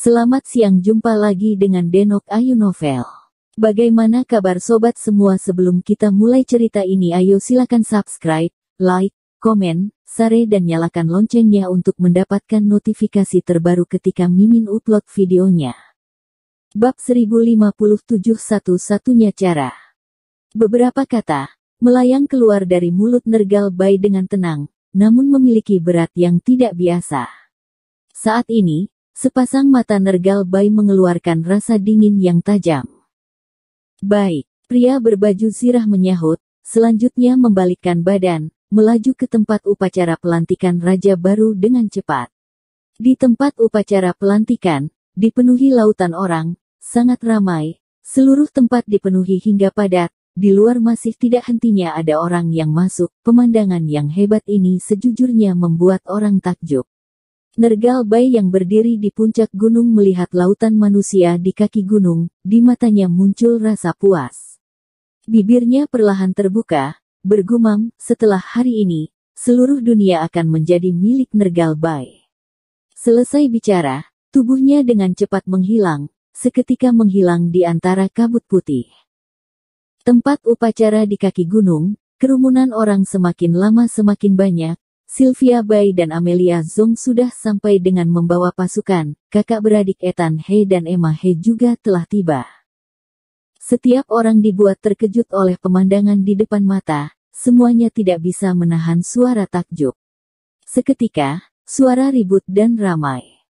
Selamat siang, jumpa lagi dengan Denok Ayu Novel. Bagaimana kabar sobat semua? Sebelum kita mulai cerita ini, ayo silakan subscribe, like, komen, share dan nyalakan loncengnya untuk mendapatkan notifikasi terbaru ketika Mimin upload videonya. Bab 1057, satu-satunya cara. Beberapa kata melayang keluar dari mulut Nergal Bai dengan tenang, namun memiliki berat yang tidak biasa. Saat ini, sepasang mata Nergal Bai mengeluarkan rasa dingin yang tajam. Baik, pria berbaju zirah menyahut, selanjutnya membalikkan badan, melaju ke tempat upacara pelantikan Raja Baru dengan cepat. Di tempat upacara pelantikan, dipenuhi lautan orang, sangat ramai, seluruh tempat dipenuhi hingga padat, di luar masih tidak hentinya ada orang yang masuk. Pemandangan yang hebat ini sejujurnya membuat orang takjub. Nergal Bai yang berdiri di puncak gunung melihat lautan manusia di kaki gunung, di matanya muncul rasa puas. Bibirnya perlahan terbuka, bergumam, setelah hari ini, seluruh dunia akan menjadi milik Nergal Bai. Selesai bicara, tubuhnya dengan cepat menghilang, seketika menghilang di antara kabut putih. Tempat upacara di kaki gunung, kerumunan orang semakin lama semakin banyak. Sylvia Bai dan Amelia Zong sudah sampai dengan membawa pasukan. Kakak beradik Ethan He dan Emma He juga telah tiba. Setiap orang dibuat terkejut oleh pemandangan di depan mata. Semuanya tidak bisa menahan suara takjub. Seketika, suara ribut dan ramai.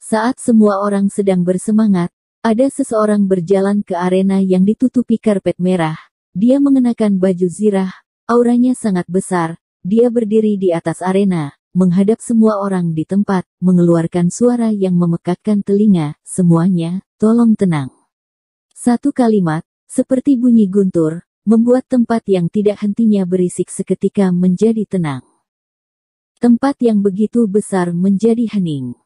Saat semua orang sedang bersemangat, ada seseorang berjalan ke arena yang ditutupi karpet merah. Dia mengenakan baju zirah, auranya sangat besar. Dia berdiri di atas arena, menghadap semua orang di tempat, mengeluarkan suara yang memekakkan telinga. Semuanya, tolong tenang. Satu kalimat, seperti bunyi guntur, membuat tempat yang tidak hentinya berisik seketika menjadi tenang. Tempat yang begitu besar menjadi hening.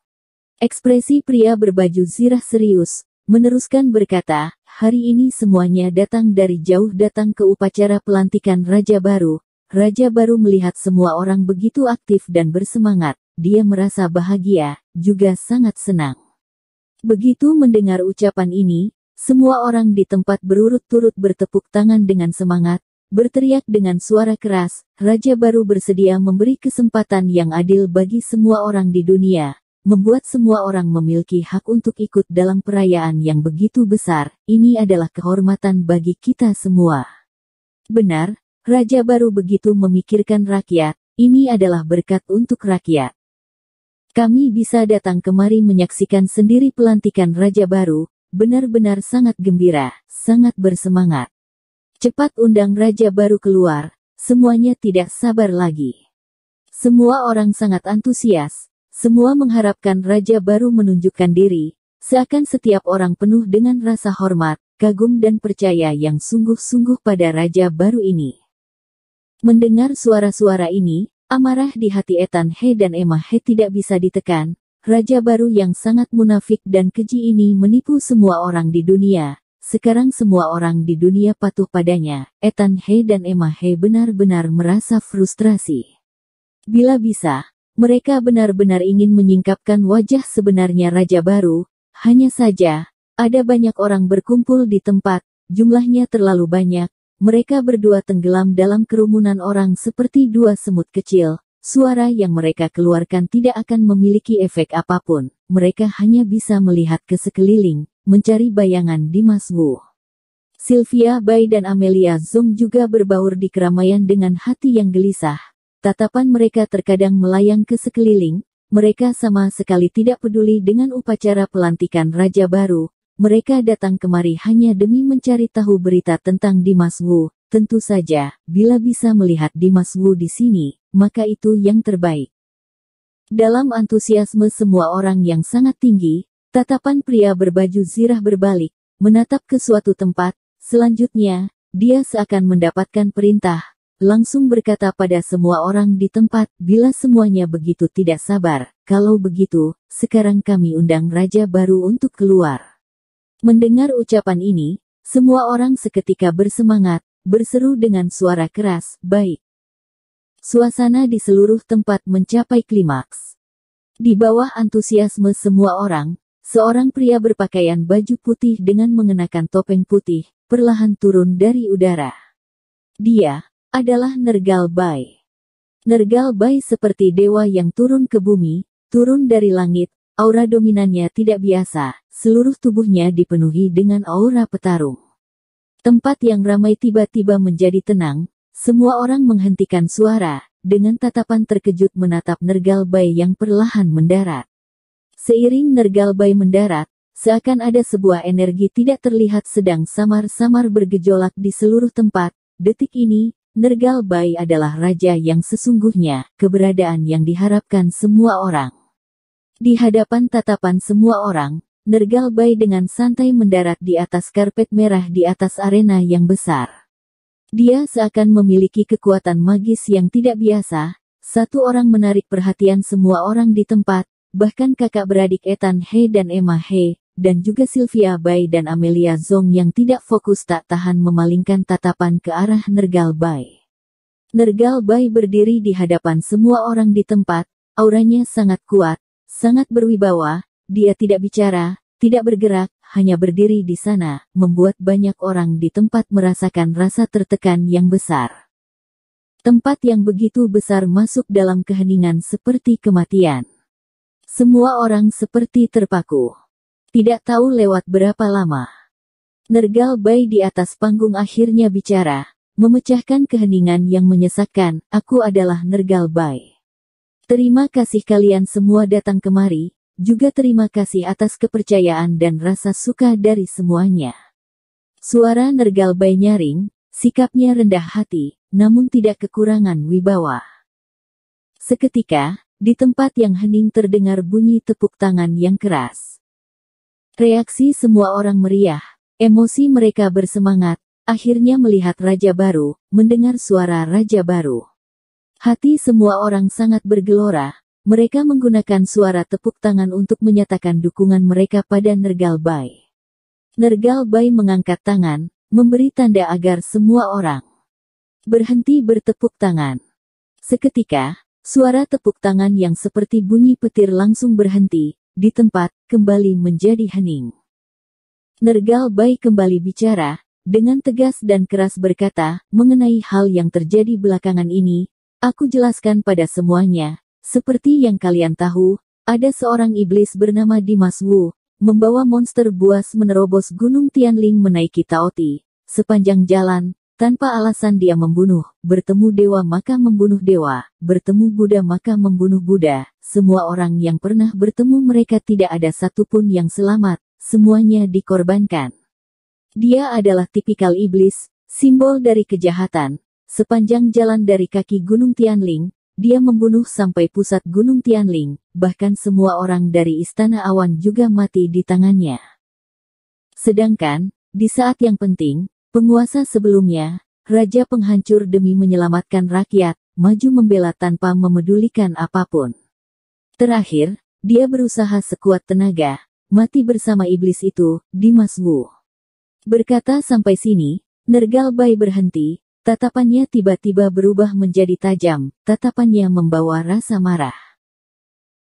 Ekspresi pria berbaju zirah serius, meneruskan berkata, hari ini semuanya datang dari jauh datang ke upacara pelantikan Raja Baru. Raja Baru melihat semua orang begitu aktif dan bersemangat, dia merasa bahagia, juga sangat senang. Begitu mendengar ucapan ini, semua orang di tempat berurut-turut bertepuk tangan dengan semangat, berteriak dengan suara keras, Raja Baru bersedia memberi kesempatan yang adil bagi semua orang di dunia, membuat semua orang memiliki hak untuk ikut dalam perayaan yang begitu besar. Ini adalah kehormatan bagi kita semua. Benar. Raja Baru begitu memikirkan rakyat, ini adalah berkat untuk rakyat. Kami bisa datang kemari menyaksikan sendiri pelantikan Raja Baru, benar-benar sangat gembira, sangat bersemangat. Cepat undang Raja Baru keluar, semuanya tidak sabar lagi. Semua orang sangat antusias, semua mengharapkan Raja Baru menunjukkan diri, seakan setiap orang penuh dengan rasa hormat, kagum dan percaya yang sungguh-sungguh pada Raja Baru ini. Mendengar suara-suara ini, amarah di hati Ethan He dan Emma He tidak bisa ditekan. Raja Baru yang sangat munafik dan keji ini menipu semua orang di dunia. Sekarang semua orang di dunia patuh padanya. Ethan He dan Emma He benar-benar merasa frustrasi. Bila bisa, mereka benar-benar ingin menyingkapkan wajah sebenarnya Raja Baru. Hanya saja, ada banyak orang berkumpul di tempat, jumlahnya terlalu banyak. Mereka berdua tenggelam dalam kerumunan orang seperti dua semut kecil. Suara yang mereka keluarkan tidak akan memiliki efek apapun. Mereka hanya bisa melihat ke sekeliling, mencari bayangan di Mas Wu. Sylvia Bai dan Amelia Zong juga berbaur di keramaian dengan hati yang gelisah. Tatapan mereka terkadang melayang ke sekeliling. Mereka sama sekali tidak peduli dengan upacara pelantikan Raja Baru. Mereka datang kemari hanya demi mencari tahu berita tentang Dimas Wu. Tentu saja, bila bisa melihat Dimas Wu di sini, maka itu yang terbaik. Dalam antusiasme semua orang yang sangat tinggi, tatapan pria berbaju zirah berbalik, menatap ke suatu tempat. Selanjutnya, dia seakan mendapatkan perintah, langsung berkata pada semua orang di tempat, bila semuanya begitu tidak sabar, kalau begitu, sekarang kami undang Raja Baru untuk keluar. Mendengar ucapan ini, semua orang seketika bersemangat, berseru dengan suara keras, baik. Suasana di seluruh tempat mencapai klimaks. Di bawah antusiasme semua orang, Seorang pria berpakaian baju putih dengan mengenakan topeng putih, perlahan turun dari udara. Dia adalah Nergal Bai. Nergal Bai seperti dewa yang turun ke bumi, turun dari langit, aura dominannya tidak biasa, seluruh tubuhnya dipenuhi dengan aura petarung. Tempat yang ramai tiba-tiba menjadi tenang, semua orang menghentikan suara, dengan tatapan terkejut menatap Nergal Bai yang perlahan mendarat. Seiring Nergal Bai mendarat, seakan ada sebuah energi tidak terlihat sedang samar-samar bergejolak di seluruh tempat. Detik ini, Nergal Bai adalah raja yang sesungguhnya, keberadaan yang diharapkan semua orang. Di hadapan tatapan semua orang, Nergal Bai dengan santai mendarat di atas karpet merah di atas arena yang besar. Dia seakan memiliki kekuatan magis yang tidak biasa. Satu orang menarik perhatian semua orang di tempat. Bahkan kakak beradik Ethan He dan Emma He, dan juga Sylvia Bai dan Amelia Zhong yang tidak fokus tak tahan memalingkan tatapan ke arah Nergal Bai. Nergal Bai berdiri di hadapan semua orang di tempat, auranya sangat kuat, sangat berwibawa, dia tidak bicara, tidak bergerak, hanya berdiri di sana, membuat banyak orang di tempat merasakan rasa tertekan yang besar. Tempat yang begitu besar masuk dalam keheningan seperti kematian. Semua orang seperti terpaku. Tidak tahu lewat berapa lama. Nergal Bai di atas panggung akhirnya bicara, memecahkan keheningan yang menyesakkan. Aku adalah Nergal Bai. Terima kasih kalian semua datang kemari, juga terima kasih atas kepercayaan dan rasa suka dari semuanya. Suara Nergal Bai nyaring, sikapnya rendah hati, namun tidak kekurangan wibawa. Seketika, di tempat yang hening terdengar bunyi tepuk tangan yang keras. Reaksi semua orang meriah, emosi mereka bersemangat, akhirnya melihat raja baru, mendengar suara raja baru. Hati semua orang sangat bergelora, mereka menggunakan suara tepuk tangan untuk menyatakan dukungan mereka pada Nergal Bai. Nergal Bai mengangkat tangan, memberi tanda agar semua orang berhenti bertepuk tangan. Seketika, suara tepuk tangan yang seperti bunyi petir langsung berhenti, di tempat, kembali menjadi hening. Nergal Bai kembali bicara, dengan tegas dan keras berkata, mengenai hal yang terjadi belakangan ini, aku jelaskan pada semuanya, seperti yang kalian tahu, ada seorang iblis bernama Dimas Wu, membawa monster buas menerobos Gunung Tianling menaiki Taoti, sepanjang jalan, tanpa alasan dia membunuh, bertemu dewa maka membunuh dewa, bertemu Buddha maka membunuh Buddha, semua orang yang pernah bertemu mereka tidak ada satupun yang selamat, semuanya dikorbankan. Dia adalah tipikal iblis, simbol dari kejahatan, sepanjang jalan dari kaki Gunung Tianling, dia membunuh sampai pusat Gunung Tianling, bahkan semua orang dari Istana Awan juga mati di tangannya. Sedangkan, di saat yang penting, penguasa sebelumnya, raja penghancur demi menyelamatkan rakyat, maju membela tanpa memedulikan apapun. Terakhir, dia berusaha sekuat tenaga, mati bersama iblis itu, Dimas Wu. Berkata sampai sini, Nergal Bai berhenti, tatapannya tiba-tiba berubah menjadi tajam, tatapannya membawa rasa marah.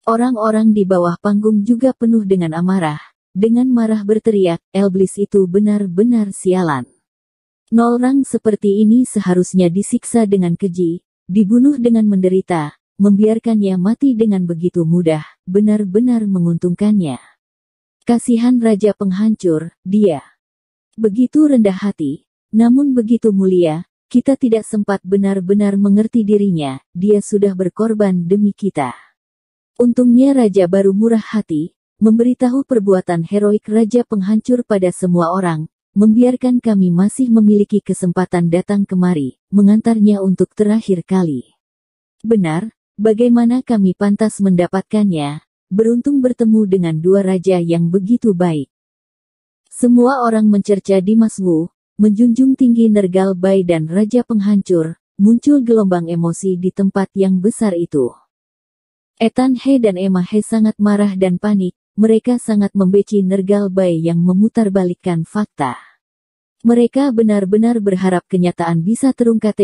Orang-orang di bawah panggung juga penuh dengan amarah, dengan marah berteriak, iblis itu benar-benar sialan. Orang seperti ini seharusnya disiksa dengan keji, dibunuh dengan menderita, membiarkannya mati dengan begitu mudah, benar-benar menguntungkannya. Kasihan raja penghancur, dia begitu rendah hati, namun begitu mulia, kita tidak sempat benar-benar mengerti dirinya, dia sudah berkorban demi kita. Untungnya raja baru murah hati, memberitahu perbuatan heroik raja penghancur pada semua orang, membiarkan kami masih memiliki kesempatan datang kemari, mengantarnya untuk terakhir kali. Benar, bagaimana kami pantas mendapatkannya, beruntung bertemu dengan dua raja yang begitu baik. Semua orang mencerca Dimas Wu, menjunjung tinggi Nergal Bai dan raja penghancur, muncul gelombang emosi di tempat yang besar itu. Ethan He dan Emma He sangat marah dan panik, mereka sangat membeci Nergal Bai yang memutarbalikkan fakta. Mereka benar-benar berharap kenyataan bisa terungkap,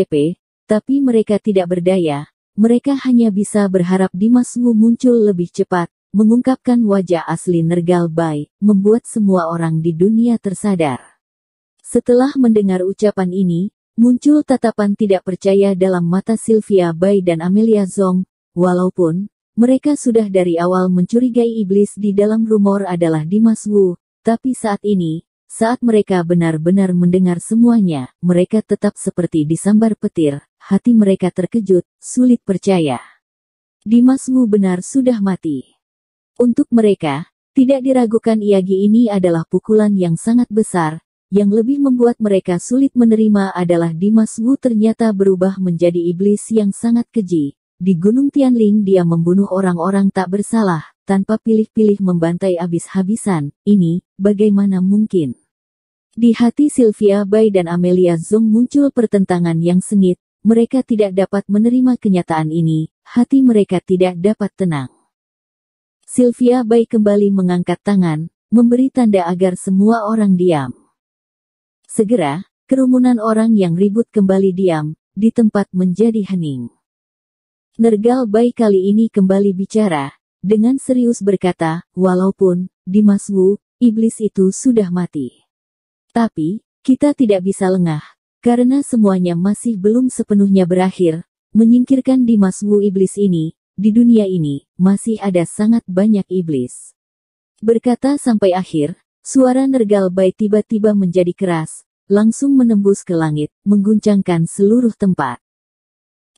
tapi mereka tidak berdaya, mereka hanya bisa berharap Dimas Wu muncul lebih cepat, mengungkapkan wajah asli Nergal Bai, membuat semua orang di dunia tersadar. Setelah mendengar ucapan ini, muncul tatapan tidak percaya dalam mata Sylvia Bai dan Amelia Zhong, walaupun mereka sudah dari awal mencurigai iblis di dalam rumor adalah Dimas Wu, tapi saat ini, saat mereka benar-benar mendengar semuanya, mereka tetap seperti disambar petir, hati mereka terkejut, sulit percaya. Dimas Wu benar sudah mati. Untuk mereka, tidak diragukan Iyagi ini adalah pukulan yang sangat besar, yang lebih membuat mereka sulit menerima adalah Dimas Wu ternyata berubah menjadi iblis yang sangat keji. Di Gunung Tianling dia membunuh orang-orang tak bersalah, tanpa pilih-pilih membantai habis-habisan. Ini, bagaimana mungkin? Di hati Sylvia Bai dan Amelia Zhong muncul pertentangan yang sengit, mereka tidak dapat menerima kenyataan ini, hati mereka tidak dapat tenang. Sylvia Bai kembali mengangkat tangan, memberi tanda agar semua orang diam. Segera, kerumunan orang yang ribut kembali diam, di tempat menjadi hening. Nergal Bai kali ini kembali bicara, dengan serius berkata, walaupun, Dimas Wu, iblis itu sudah mati. Tapi, kita tidak bisa lengah, karena semuanya masih belum sepenuhnya berakhir, menyingkirkan Dimas Wu iblis ini, di dunia ini, masih ada sangat banyak iblis. Berkata sampai akhir, suara Nergal Bai tiba-tiba menjadi keras, langsung menembus ke langit, mengguncangkan seluruh tempat.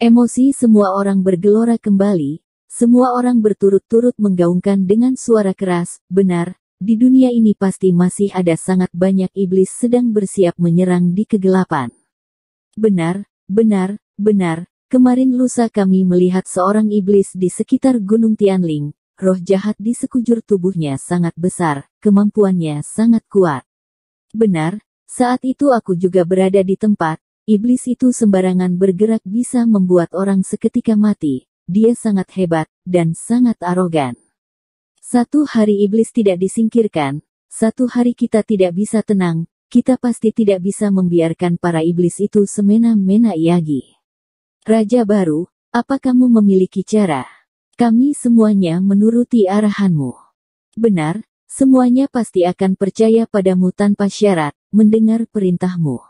Emosi semua orang bergelora kembali, semua orang berturut-turut menggaungkan dengan suara keras, benar, di dunia ini pasti masih ada sangat banyak iblis sedang bersiap menyerang di kegelapan. Benar, benar, benar, kemarin lusa kami melihat seorang iblis di sekitar Gunung Tianling, roh jahat di sekujur tubuhnya sangat besar, kemampuannya sangat kuat. Benar, saat itu aku juga berada di tempat. Iblis itu sembarangan bergerak bisa membuat orang seketika mati. Dia sangat hebat, dan sangat arogan. Satu hari iblis tidak disingkirkan, satu hari kita tidak bisa tenang, kita pasti tidak bisa membiarkan para iblis itu semena-mena. Iyagi Raja baru, apa kamu memiliki cara? Kami semuanya menuruti arahanmu. Benar, semuanya pasti akan percaya padamu tanpa syarat, mendengar perintahmu.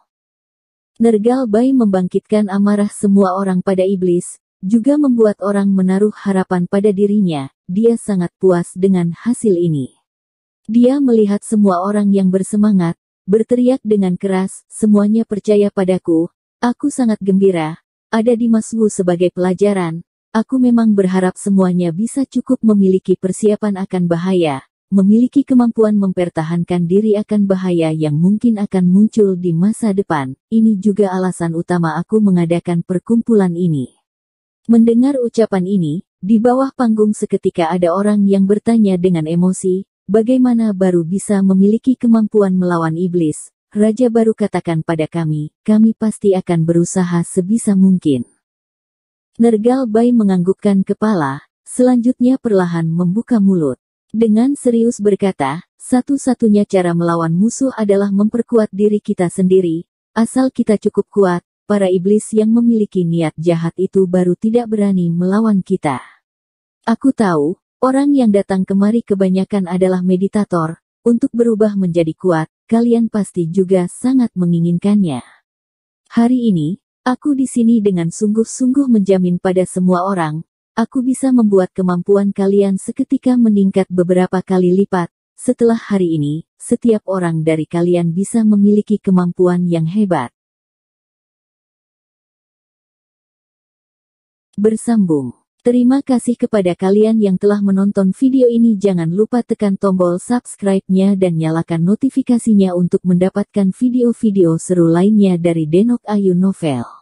Nergal Bai membangkitkan amarah semua orang pada iblis, juga membuat orang menaruh harapan pada dirinya. Dia sangat puas dengan hasil ini. Dia melihat semua orang yang bersemangat, berteriak dengan keras, semuanya percaya padaku, aku sangat gembira, ada Dimas Wu sebagai pelajaran, aku memang berharap semuanya bisa cukup memiliki persiapan akan bahaya. Memiliki kemampuan mempertahankan diri akan bahaya yang mungkin akan muncul di masa depan. Ini juga alasan utama aku mengadakan perkumpulan ini. Mendengar ucapan ini, di bawah panggung seketika ada orang yang bertanya dengan emosi, bagaimana baru bisa memiliki kemampuan melawan iblis? Raja baru katakan pada kami pasti akan berusaha sebisa mungkin. Nergal Bai menganggukkan kepala, selanjutnya perlahan membuka mulut. Dengan serius berkata, satu-satunya cara melawan musuh adalah memperkuat diri kita sendiri. Asal kita cukup kuat, para iblis yang memiliki niat jahat itu baru tidak berani melawan kita. Aku tahu, orang yang datang kemari kebanyakan adalah meditator. Untuk berubah menjadi kuat, kalian pasti juga sangat menginginkannya. Hari ini, aku di sini dengan sungguh-sungguh menjamin pada semua orang, aku bisa membuat kemampuan kalian seketika meningkat beberapa kali lipat. Setelah hari ini, setiap orang dari kalian bisa memiliki kemampuan yang hebat. Bersambung. Terima kasih kepada kalian yang telah menonton video ini. Jangan lupa tekan tombol subscribe-nya dan nyalakan notifikasinya untuk mendapatkan video-video seru lainnya dari Denok Ayu Novel.